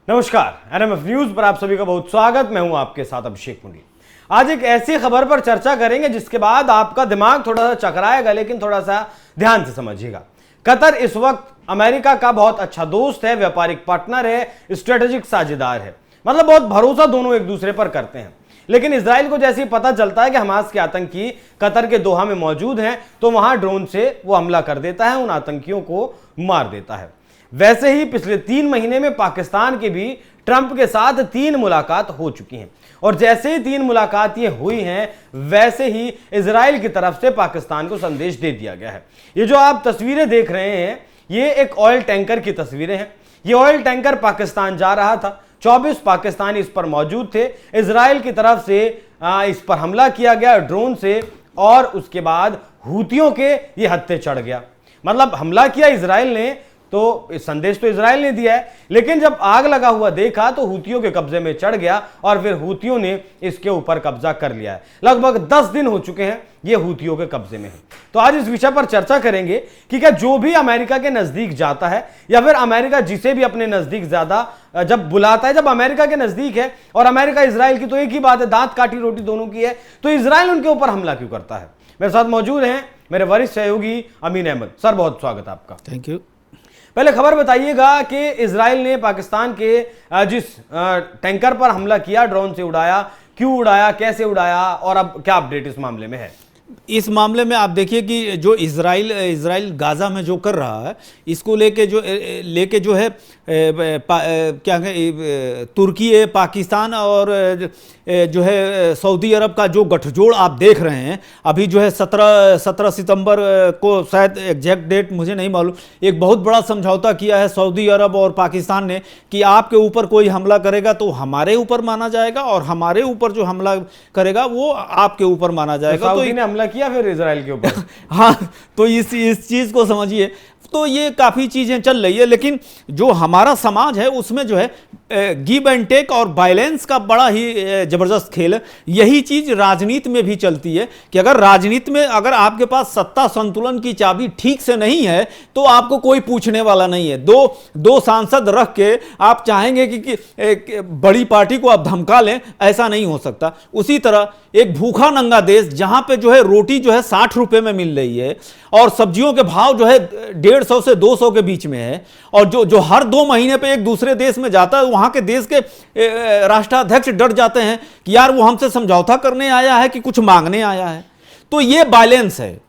नमस्कार, NMF news पर आप सभी का बहुत स्वागत। मैं हूं आपके साथ अभिषेक मुनि। आज एक ऐसी खबर पर चर्चा करेंगे जिसके बाद आपका दिमाग थोड़ा सा चकराएगा, लेकिन थोड़ा सा ध्यान से समझिएगा। कतर इस वक्त अमेरिका का बहुत अच्छा दोस्त है, व्यापारिक पार्टनर है, स्ट्रेटेजिक साझेदार है। मतलब बहुत भरोसा दोनों एक दूसरे पर करते हैं। लेकिन इजराइल को जैसे ही पता चलता है कि हमास के आतंकी कतर के दोहा में मौजूद हैं, तो वहां ड्रोन से वो हमला कर देता है, उन आतंकियों को मार देता है। वैसे ही पिछले 3 महीने में पाकिस्तान की भी ट्रंप के साथ 3 मुलाकात हो चुकी हैं, और जैसे ही 3 मुलाकात ये हुई हैं, वैसे ही इजराइल की तरफ से पाकिस्तान को संदेश दे दिया गया है। ये जो आप तस्वीरें देख रहे हैं, ये एक ऑयल टैंकर की तस्वीरें हैं। ये ऑयल टैंकर पाकिस्तान जा रहा था, 24 पाकिस्तानी इस पर मौजूद थे। इजराइल की तरफ से इस पर हमला किया गया ड्रोन से, और उसके बाद हूतियों के ये हत्थे चढ़ गया। मतलब हमला किया इजराइल ने, तो संदेश तो इजराइल ने दिया है, लेकिन जब आग लगा हुआ देखा तो हूतियों के कब्जे में चढ़ गया, और फिर हूतियों ने इसके ऊपर कब्जा कर लिया है। लगभग 10 दिन हो चुके हैं ये हूतियों के कब्जे में है। तो आज इस विषय पर चर्चा करेंगे कि क्या जो भी अमेरिका के नजदीक जाता है, या फिर अमेरिका जिसे भी अपने नजदीक ज्यादा जब बुलाता है, जब अमेरिका के नजदीक है और अमेरिका इजराइल की तो एक ही बात है, दांत काटी रोटी दोनों की है, तो इजराइल उनके ऊपर हमला क्यों करता है? मेरे साथ मौजूद हैं मेरे वरिष्ठ सहयोगी अमीन अहमद। सर, बहुत स्वागत आपका। Thank you. पहले खबर बताइएगा कि इजराइल ने पाकिस्तान के जिस टैंकर पर हमला किया, ड्रोन से उड़ाया, क्यों उड़ाया, कैसे उड़ाया, और अब क्या अपडेट इस मामले में है? इस मामले में आप देखिए कि जो इजराइल गाजा में जो कर रहा है, इसको लेके जो है क्या है, तुर्की है, पाकिस्तान और जो है सऊदी अरब का जो गठजोड़ आप देख रहे हैं। अभी जो है 17 सितंबर को, शायद एग्जैक्ट डेट मुझे नहीं मालूम, एक बहुत बड़ा समझौता किया है सऊदी अरब और पाकिस्तान ने कि आपके ऊपर कोई हमला करेगा तो हमारे ऊपर माना जाएगा, और हमारे ऊपर जो हमला करेगा वो आपके ऊपर माना जाएगा। तो इन्हें हमला किया फिर इजराइल के ऊपर। हाँ, तो इस चीज़ को समझिए। तो ये काफ़ी चीज़ें चल रही है, लेकिन जो हमारा समाज है उसमें जो है गिव एंड टेक और बैलेंस का बड़ा ही ज़बरदस्त खेल है। यही चीज़ राजनीति में भी चलती है कि अगर राजनीति में अगर आपके पास सत्ता संतुलन की चाबी ठीक से नहीं है तो आपको कोई पूछने वाला नहीं है। दो सांसद रख के आप चाहेंगे कि बड़ी पार्टी को आप धमका लें, ऐसा नहीं हो सकता। उसी तरह एक भूखा नंगा देश जहाँ पे जो है रोटी जो है 60 रुपये में मिल रही है, और सब्जियों के भाव जो है 150 से 200 के बीच में है, और जो हर 2 महीने पे एक दूसरे देश में जाता है, वहाँ के देश के राष्ट्राध्यक्ष डर जाते हैं कि यार वो हमसे समझौता करने आया है कि कुछ मांगने आया है। तो ये बैलेंस है।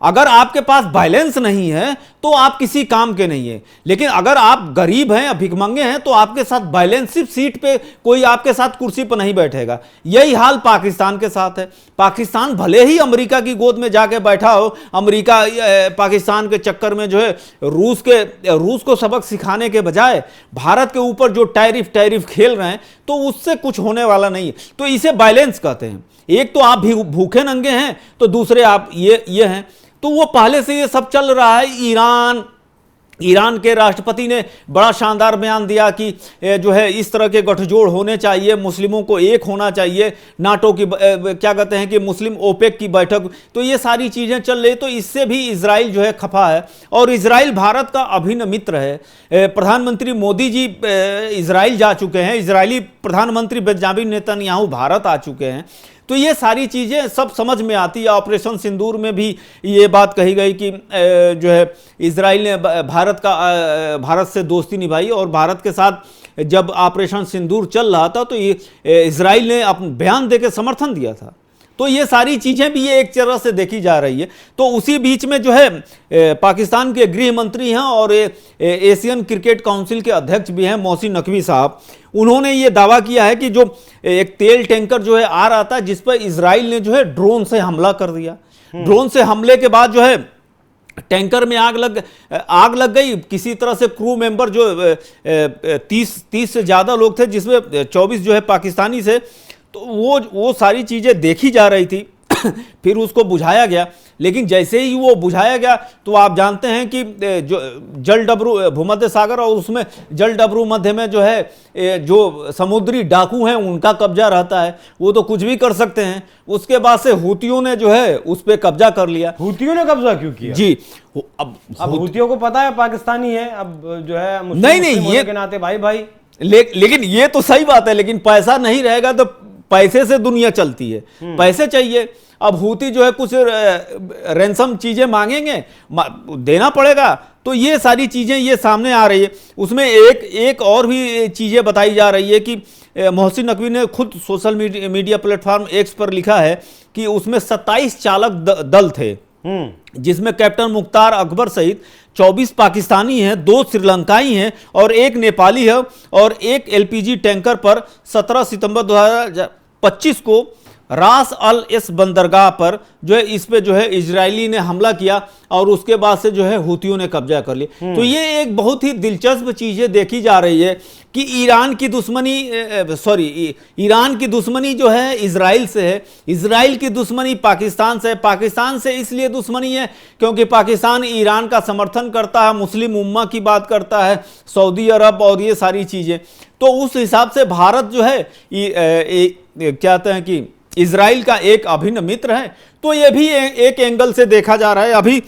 अगर आपके पास बैलेंस नहीं है तो आप किसी काम के नहीं है। लेकिन अगर आप गरीब हैं या भिखमंगे हैं तो आपके साथ बैलेंस, सिर्फ सीट पे कोई आपके साथ कुर्सी पर नहीं बैठेगा। यही हाल पाकिस्तान के साथ है। पाकिस्तान भले ही अमेरिका की गोद में जाके बैठा हो, अमेरिका पाकिस्तान के चक्कर में जो है रूस को सबक सिखाने के बजाय भारत के ऊपर जो टैरिफ खेल रहे हैं, तो उससे कुछ होने वाला नहीं है। तो इसे बैलेंस कहते हैं। एक तो आप भी भूखे नंगे हैं, तो दूसरे आप ये हैं। तो वो पहले से ये सब चल रहा है। ईरान के राष्ट्रपति ने बड़ा शानदार बयान दिया कि जो है इस तरह के गठजोड़ होने चाहिए, मुस्लिमों को एक होना चाहिए, नाटो की क्या कहते हैं कि मुस्लिम ओपेक की बैठक। तो ये सारी चीज़ें चल रही, तो इससे भी इजराइल जो है खफा है, और इजराइल भारत का अभिन्न मित्र है। प्रधानमंत्री मोदी जी इजराइल जा चुके हैं, इजरायली प्रधानमंत्री बेंजामिन नेतन्याहू भारत आ चुके हैं। तो ये सारी चीज़ें सब समझ में आती है। ऑपरेशन सिंदूर में भी ये बात कही गई कि जो है इजराइल ने भारत से दोस्ती निभाई, और भारत के साथ जब ऑपरेशन सिंदूर चल रहा था तो ये इजराइल ने अपना बयान देकर समर्थन दिया था। तो ये सारी चीज़ें भी ये एक तरह से देखी जा रही है। तो उसी बीच में जो है पाकिस्तान के गृह मंत्री हैं और एशियन क्रिकेट काउंसिल के अध्यक्ष भी हैं मोहसिन नकवी साहब। उन्होंने ये दावा किया है कि जो एक तेल टैंकर जो है आ रहा था, जिस पर इजराइल ने जो है ड्रोन से हमला कर दिया। ड्रोन से हमले के बाद जो है टैंकर में आग लग गई। किसी तरह से क्रू मेंबर जो 30 से ज़्यादा लोग थे, जिसमें 24 जो है पाकिस्तानी से। तो वो सारी चीज़ें देखी जा रही थी। फिर उसको बुझाया गया, लेकिन जैसे ही वो बुझाया गया तो आप जानते हैं कि जो जलडबरू भूमध्य सागर और उसमें जलडबरू मध्य में जो है जो समुद्री डाकू हैं उनका कब्जा रहता है, वो तो कुछ भी कर सकते हैं। उसके बाद से हूतियों ने जो है उस पर कब्जा कर लिया। हूतियों ने कब्जा क्यों किया? जी, अब हूतियों को पता है पाकिस्तानी है, अब जो है नहीं ये के नाते भाई लेकिन ये तो सही बात है, लेकिन पैसा नहीं रहेगा तो पैसे से दुनिया चलती है, पैसे चाहिए। अब हूती जो है कुछ रैंसम चीजें मांगेंगे, देना पड़ेगा। तो ये सारी चीजें ये सामने आ रही है। उसमें एक और भी चीजें बताई जा रही है कि मोहसिन नकवी ने खुद सोशल मीडिया प्लेटफॉर्म एक्स पर लिखा है कि उसमें 27 चालक दल थे, जिसमें कैप्टन मुख्तार अकबर सहित 24 पाकिस्तानी हैं, 2 श्रीलंकाई हैं और 1 नेपाली है। और एक एलपीजी टैंकर पर 17 सितंबर 2025 को रास अल एस बंदरगाह पर जो है इस पे जो है इजरायली ने हमला किया और उसके बाद से जो है हूतियों ने कब्जा कर लिया। तो ये एक बहुत ही दिलचस्प चीजें देखी जा रही है कि ईरान की दुश्मनी जो है इजराइल से है, इजराइल की दुश्मनी पाकिस्तान से है। पाकिस्तान से इसलिए दुश्मनी है क्योंकि पाकिस्तान ईरान का समर्थन करता है, मुस्लिम उम्मा की बात करता है, सऊदी अरब और ये सारी चीजें। तो उस हिसाब से भारत जो है क्या कहते हैं कि इजराइल का एक अभिन्न मित्र है। तो ये भी एक एंगल से देखा जा रहा है। अभी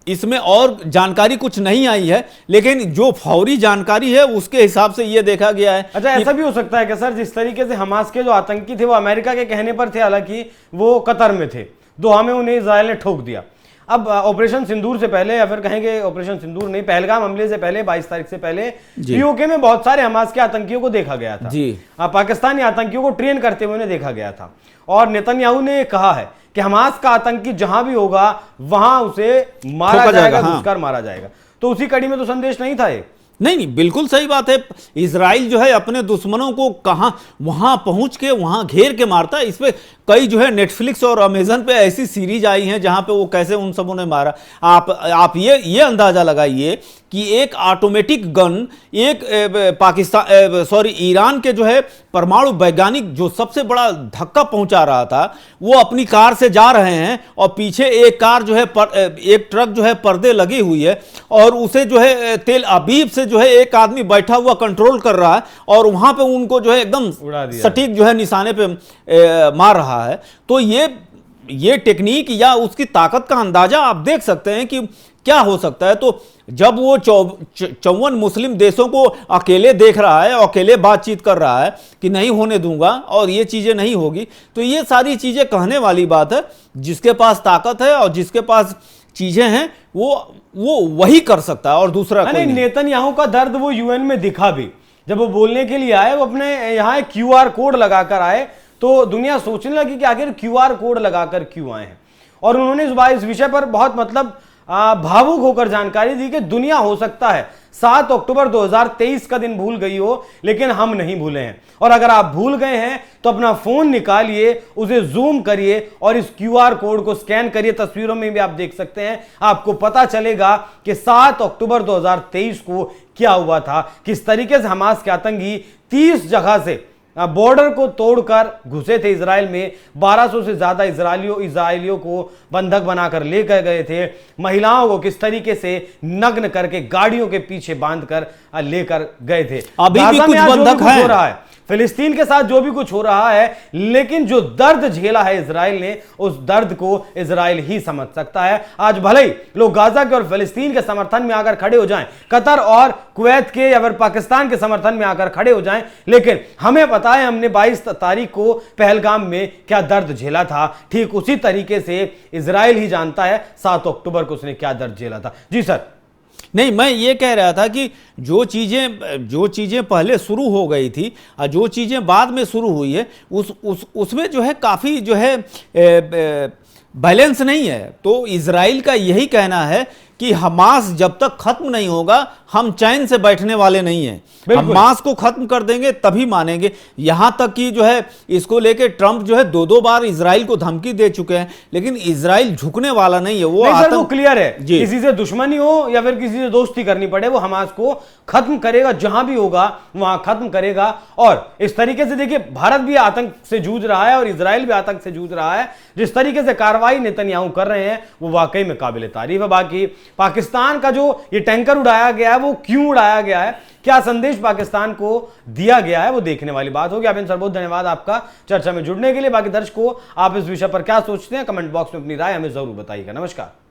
इसमें और जानकारी कुछ नहीं आई है, लेकिन जो फौरी जानकारी है उसके हिसाब से ये देखा गया है। अच्छा, ऐसा भी हो सकता है कि सर जिस तरीके से हमास के जो आतंकी थे वो अमेरिका के कहने पर थे, हालांकि वो कतर में थे, दोहा में उन्हें इजराइल ने ठोक दिया। अब ऑपरेशन सिंदूर से पहले, या फिर कहेंगे ऑपरेशन सिंदूर नहीं, पहलगाम हमले से पहले 22 तारीख से पहले पीओके में बहुत सारे हमास के आतंकियों को देखा गया था जी। पाकिस्तानी आतंकियों को ट्रेन करते हुए उन्हें देखा गया था। और नेतन्याहू ने कहा है कि हमास का आतंकी जहां भी होगा वहां उसे मारा जाएगा, घुसकर मारा जाएगा। तो उसी कड़ी में तो संदेश नहीं था ये। नहीं, बिल्कुल सही बात है। इजराइल जो है अपने दुश्मनों को कहां वहां पहुंच के वहां घेर के मारता है। इस पे कई जो है नेटफ्लिक्स और अमेजन पे ऐसी सीरीज आई हैं जहां पे वो कैसे उन सबों ने मारा। आप ये अंदाजा लगाइए कि एक ऑटोमेटिक गन एक ईरान के जो है परमाणु वैज्ञानिक जो सबसे बड़ा धक्का पहुंचा रहा था, वो अपनी कार से जा रहे हैं और पीछे एक कार जो है एक ट्रक जो है पर्दे लगी हुई है और उसे जो है तेल अबीब से जो है एक आदमी बैठा हुआ कंट्रोल कर रहा है और वहां पे उनको जो है एकदम सटीक जो है निशाने पे मार रहा है। तो ये टेक्निक या उसकी ताकत का अंदाजा आप देख सकते हैं कि क्या हो सकता है। तो जब वो 54 मुस्लिम देशों को अकेले देख रहा है, अकेले बातचीत कर रहा है कि नहीं होने दूंगा और ये चीजें नहीं होगी, तो ये सारी चीजें कहने वाली बात है। जिसके पास ताकत है और जिसके पास चीजें हैं वो वही कर सकता है और दूसरा कोई नहीं। नेतन्याहू का दर्द वो यूएन में दिखा भी, जब वो बोलने के लिए आए, वो अपने यहाँ QR कोड लगाकर आए, तो दुनिया सोचने लगी कि आखिर QR कोड लगाकर क्यों आए हैं। और उन्होंने इस विषय पर बहुत भावुक होकर जानकारी दी कि दुनिया हो सकता है 7 अक्टूबर 2023 का दिन भूल गई हो, लेकिन हम नहीं भूले हैं। और अगर आप भूल गए हैं तो अपना फोन निकालिए, उसे जूम करिए और इस QR कोड को स्कैन करिए। तस्वीरों में भी आप देख सकते हैं, आपको पता चलेगा कि 7 अक्टूबर 2023 को क्या हुआ था, किस तरीके से हमास के आतंकी 30 जगह से बॉर्डर को तोड़कर घुसे थे इजराइल में। 1200 से ज्यादा इजरायलियों को बंधक बनाकर लेकर गए थे। महिलाओं को किस तरीके से नग्न करके गाड़ियों के पीछे बांधकर लेकर गए थे। अभी भी कुछ बंधक हो रहा है फिलिस्तीन के साथ, जो भी कुछ हो रहा है, लेकिन जो दर्द झेला है इजराइल ने, उस दर्द को इजराइल ही समझ सकता है। आज भले ही लोग गाजा के और फिलिस्तीन के समर्थन में आकर खड़े हो जाएं, कतर और कुवैत के या फिर पाकिस्तान के समर्थन में आकर खड़े हो जाएं, लेकिन हमें पता है हमने 22 तारीख को पहलगाम में क्या दर्द झेला था। ठीक उसी तरीके से इजराइल ही जानता है 7 अक्टूबर को उसने क्या दर्द झेला था। जी सर। नहीं, मैं ये कह रहा था कि जो चीज़ें पहले शुरू हो गई थी और जो चीज़ें बाद में शुरू हुई है उसमें जो है काफ़ी जो है बैलेंस नहीं है। तो इजराइल का यही कहना है कि हमास जब तक खत्म नहीं होगा हम चैन से बैठने वाले नहीं हैं। हमास को खत्म कर देंगे तभी मानेंगे। यहां तक कि जो है इसको लेके ट्रंप जो है 2-2 बार इजराइल को धमकी दे चुके हैं, लेकिन इजराइल झुकने वाला नहीं है। वो क्लियर है, किसी से दुश्मनी हो या फिर किसी से दोस्ती करनी पड़े, वो हमास को खत्म करेगा, जहां भी होगा वहां खत्म करेगा। और इस तरीके से देखिए, भारत भी आतंक से जूझ रहा है और इजराइल भी आतंक से जूझ रहा है। जिस तरीके से कार्रवाई नेतन्याहू कर रहे हैं वो वाकई में काबिल तारीफ है। बाकी पाकिस्तान का जो ये टैंकर उड़ाया गया है, वो क्यों उड़ाया गया है, क्या संदेश पाकिस्तान को दिया गया है, वो देखने वाली बात होगी। आप इन सर बहुत धन्यवाद आपका चर्चा में जुड़ने के लिए। बाकी दर्शकों, आप इस विषय पर क्या सोचते हैं, कमेंट बॉक्स में अपनी राय हमें जरूर बताइएगा। नमस्कार।